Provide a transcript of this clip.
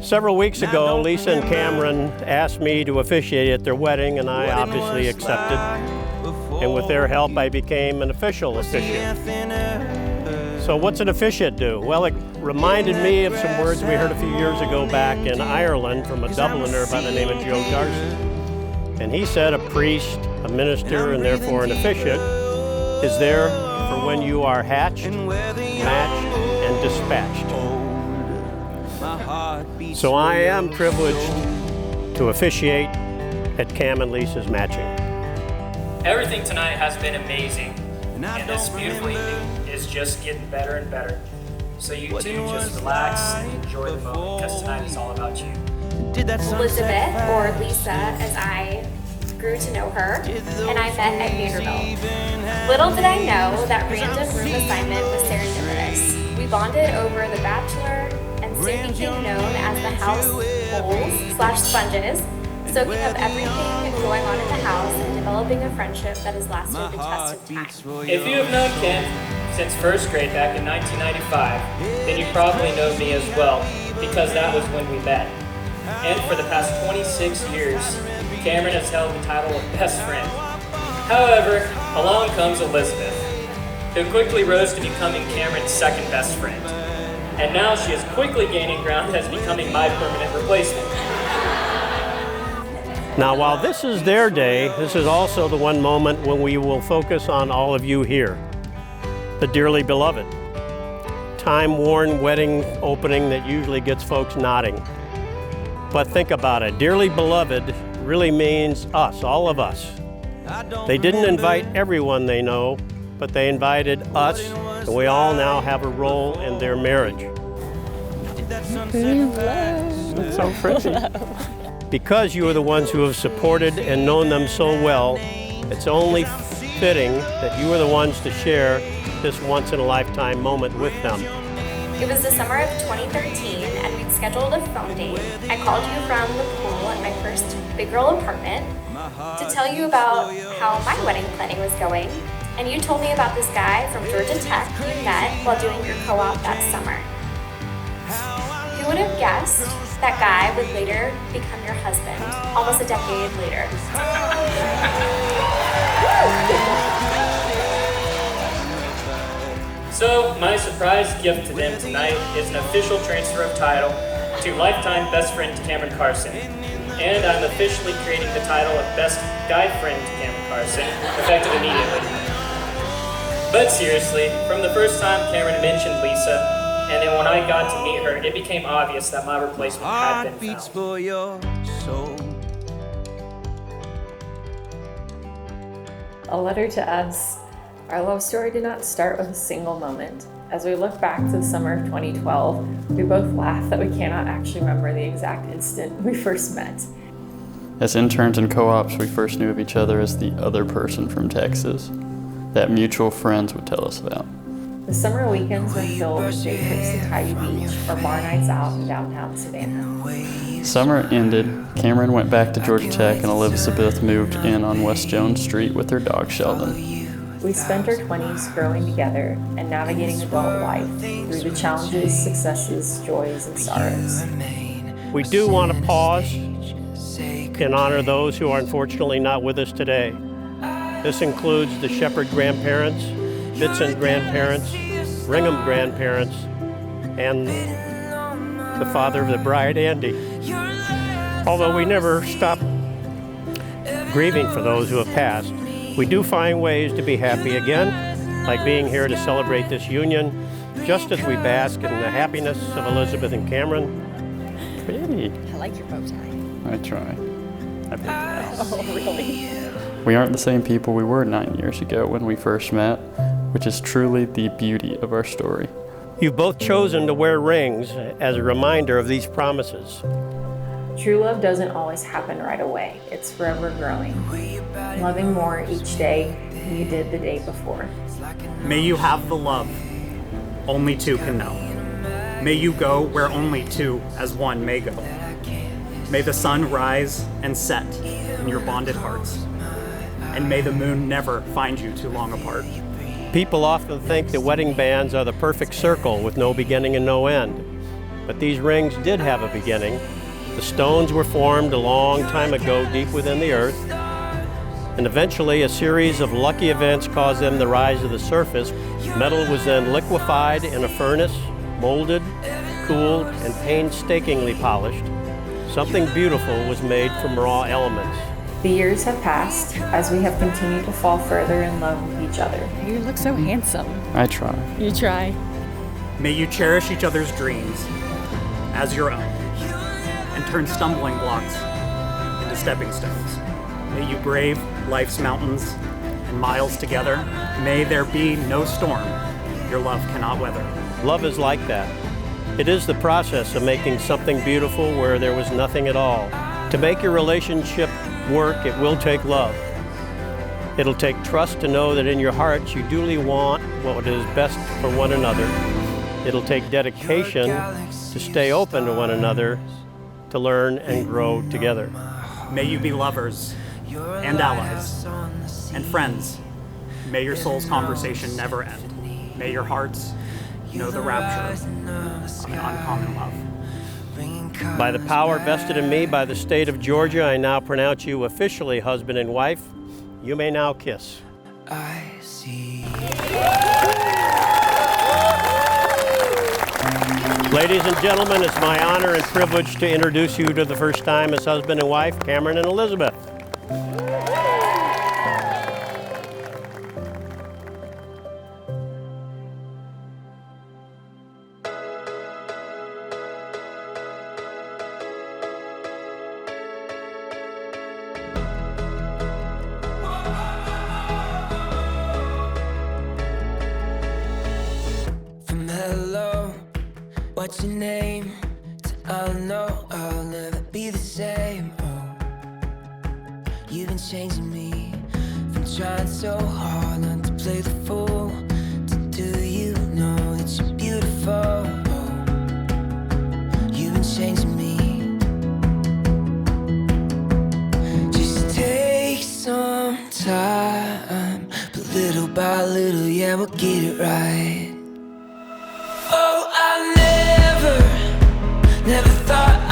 Several weeks ago, Lisa and Cameron asked me to officiate at their wedding, and I obviously accepted. And with their help, I became an official officiant. So what's an officiant do? Well, it reminded me of some words we heard a few years ago back in Ireland from a Dubliner by the name of Joe Darcy. And he said a priest, a minister, and therefore an officiant is there for when you are hatched, matched, and dispatched. So I am privileged to officiate at Cam and Lisa's matching. Everything tonight has been amazing, and this beautiful evening is just getting better and better. So you two just relax and enjoy the moment, because tonight is all about you. Elizabeth, or Lisa as I grew to know her, and I met at Vanderbilt. Little did I know that random room assignment was serendipitous. We bonded over The Bachelor and soon became known as the house bowls/sponges, soaking up everything going on in the house and developing a friendship that has lasted the test of time. If you have known Kim since first grade back in 1995, then you probably know me as well, because that was when we met. And for the past 26 years, Cameron has held the title of best friend. However, along comes Elizabeth, who quickly rose to becoming Cameron's second best friend. And now she is quickly gaining ground as becoming my permanent replacement. Now, while this is their day, this is also the one moment when we will focus on all of you here, the dearly beloved. Time-worn wedding opening that usually gets folks nodding. But think about it, dearly beloved really means us, all of us. They didn't invite everyone they know, but they invited us, and we all now have a role in their marriage. It's so pretty. Because you are the ones who have supported and known them so well, it's only fitting that you are the ones to share this once-in-a-lifetime moment with them. It was the summer of 2013, and we'd scheduled a phone date. I called you from the pool at my first big girl apartment to tell you about how my wedding planning was going, and you told me about this guy from Georgia Tech you met while doing your co-op that summer. Who would have guessed that guy would later become your husband, almost a decade later? So, my surprise gift to them tonight is an official transfer of title to lifetime best friend to Cameron Carson. And I'm officially creating the title of best guy friend to Cameron Carson, effective immediately. But seriously, from the first time Cameron mentioned Lisa, and then when I got to meet her, it became obvious that my replacement had been found. A letter to us. Our love story did not start with a single moment. As we look back to the summer of 2012, we both laugh that we cannot actually remember the exact instant we first met. As interns and co-ops, we first knew of each other as the other person from Texas that mutual friends would tell us about. The summer weekends were filled with day trips to Tybee Beach or bar nights out in downtown Savannah. Summer ended, Cameron went back to Georgia Tech, and Elizabeth moved in on West Jones Street with her dog Sheldon. We spent our 20s growing together and navigating adult life through the challenges, successes, joys, and sorrows. We do want to pause and honor those who are unfortunately not with us today. This includes the Shepherd grandparents, Bitson grandparents, Ringham grandparents, and the father of the bride, Andy. Although we never stop grieving for those who have passed, we do find ways to be happy again, like being here to celebrate this union, just as we bask in the happiness of Elizabeth and Cameron. Pretty. I like your bow tie. I try. I picked it out. Oh, really? We aren't the same people we were 9 years ago when we first met, which is truly the beauty of our story. You've both chosen to wear rings as a reminder of these promises. True love doesn't always happen right away. It's forever growing, loving more each day than you did the day before. May you have the love only two can know. May you go where only two as one may go. May the sun rise and set in your bonded hearts, and may the moon never find you too long apart. People often think that wedding bands are the perfect circle with no beginning and no end. But these rings did have a beginning. The stones were formed a long time ago deep within the earth, and eventually a series of lucky events caused them to rise to the surface. Metal was then liquefied in a furnace, molded, cooled, and painstakingly polished. Something beautiful was made from raw elements. The years have passed as we have continued to fall further in love with each other. You look so handsome. I try. You try. May you cherish each other's dreams as your own and turn stumbling blocks into stepping stones. May you brave life's mountains and miles together. May there be no storm your love cannot weather. Love is like that. It is the process of making something beautiful where there was nothing at all. To make your relationship work, it will take love. It'll take trust to know that in your hearts you duly want what is best for one another. It'll take dedication to stay open to one another, to learn and grow together. May you be lovers and allies and friends. May your soul's conversation never end. May your hearts know the rapture of an uncommon love. By the power vested in me by the state of Georgia, I now pronounce you officially husband and wife. You may now kiss. I see. Ladies and gentlemen, it's my honor and privilege to introduce you to the first time as husband and wife, Cameron and Elizabeth. From hello, what's your name? To I know I'll never be the same. Oh, you've been changing me from trying so hard not to play the fool. To do you know that you're beautiful? Oh, you've been changing me. Just take some time, but little by little, yeah, we'll get it right. Oh, I never thought